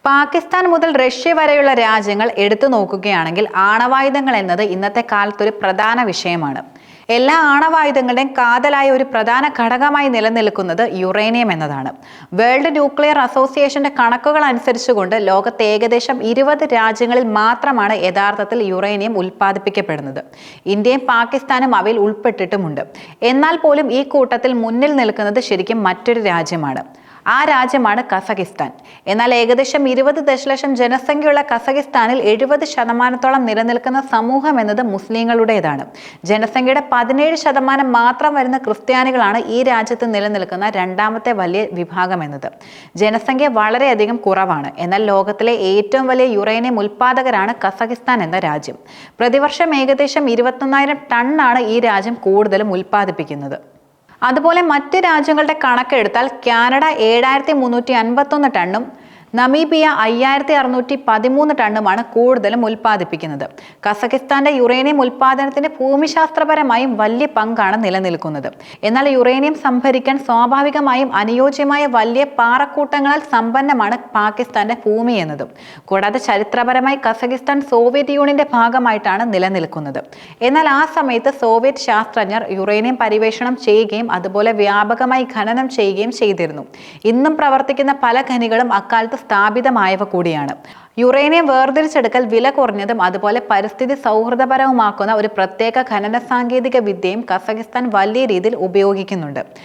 പാകിസ്ഥാൻ മുതൽ റഷ്യ വരെയുള്ള രാജ്യങ്ങൾ എടുത്തു നോക്കുകയാണെങ്കിൽ ആണവായുധങ്ങൾ എന്നത് ഇന്നത്തെ കാലത്തൊരു പ്രധാന വിഷയമാണ്. എല്ലാ ആണവായുധങ്ങളുടെയും കാതലായ ഒരു പ്രധാന ഘടകമായി നിലനിൽക്കുന്നത് യുറേനിയം എന്നതാണ്. വേൾഡ് ന്യൂക്ലിയർ അസോസിയേഷന്റെ കണക്കുകൾ അനുസരിച്ചുകൊണ്ട് ലോകത്തെ ഏകദേശം 20 രാജ്യങ്ങളിൽ മാത്രമാണ് യഥാർത്ഥത്തിൽ യുറേനിയം ഉൽപ്പാദിപ്പിക്കപ്പെടുന്നത്. ഇന്ത്യയും പാകിസ്ഥാനും അവയിൽ ഉൾപ്പെട്ടിട്ടുമുണ്ട്. എന്നാൽ പോലും ഈ കൂട്ടത്തിൽ മുന്നിൽ നിൽക്കുന്നത് ശരിക്കും മറ്റൊരു രാജ്യമാണ്. ആ രാജ്യമാണ് കസഖിസ്ഥാൻ. എന്നാൽ ഏകദേശം 20 ദശലക്ഷം ജനസംഖ്യയുള്ള കസഖിസ്ഥാനിൽ 70% നിലനിൽക്കുന്ന സമൂഹം എന്നത് മുസ്ലിങ്ങളുടേതാണ്. ജനസംഖ്യയുടെ 17% മാത്രം വരുന്ന ക്രിസ്ത്യാനികളാണ് ഈ രാജ്യത്ത് നിലനിൽക്കുന്ന രണ്ടാമത്തെ വലിയ വിഭാഗം എന്നത്. ജനസംഖ്യ വളരെയധികം കുറവാണ്. എന്നാൽ ലോകത്തിലെ ഏറ്റവും വലിയ യുറേനിയം ഉൽപ്പാദകരാണ് കസഖിസ്ഥാൻ എന്ന രാജ്യം. പ്രതിവർഷം ഏകദേശം 21,000 ടണ്ണാണ് ഈ രാജ്യം കൂടുതലും ഉൽപ്പാദിപ്പിക്കുന്നത്. അതുപോലെ മറ്റ് രാജ്യങ്ങളുടെ കണക്കെടുത്താൽ കാനഡ 7,351 ടണ്ണും നമീബിയ 5,613 ടണ്ണുമാണ് കൂടുതലും ഉൽപ്പാദിപ്പിക്കുന്നത്. കസഖിസ്ഥാന്റെ യുറേനിയം ഉൽപ്പാദനത്തിന് ഭൂമിശാസ്ത്രപരമായും വലിയ പങ്കാണ് നിലനിൽക്കുന്നത്. എന്നാൽ യുറേനിയം സംഭരിക്കാൻ സ്വാഭാവികമായും അനുയോജ്യമായ വലിയ പാറക്കൂട്ടങ്ങളാൽ സമ്പന്നമാണ് പാകിസ്ഥാന്റെ ഭൂമി എന്നതും. കൂടാതെ ചരിത്രപരമായി കസഖിസ്ഥാൻ സോവിയറ്റ് യൂണിയന്റെ ഭാഗമായിട്ടാണ് നിലനിൽക്കുന്നത്. എന്നാൽ ആ സമയത്ത് സോവിയറ്റ് ശാസ്ത്രജ്ഞർ യുറേനിയം പരിവേഷണം ചെയ്യുകയും അതുപോലെ വ്യാപകമായി ഖനനം ചെയ്യുകയും ചെയ്തിരുന്നു. ഇന്നും പ്രവർത്തിക്കുന്ന പല ഖനികളും അക്കാലത്ത് സ്ഥാപിതമായവ കൂടിയാണ്. യുറേനിയം വേർതിരിച്ചെടുക്കൽ വില കുറഞ്ഞതും അതുപോലെ പരിസ്ഥിതി സൗഹൃദപരവുമാക്കുന്ന ഒരു പ്രത്യേക ഖനന സാങ്കേതിക വിദ്യയും കസഖിസ്ഥാൻ വലിയ രീതിയിൽ ഉപയോഗിക്കുന്നുണ്ട്.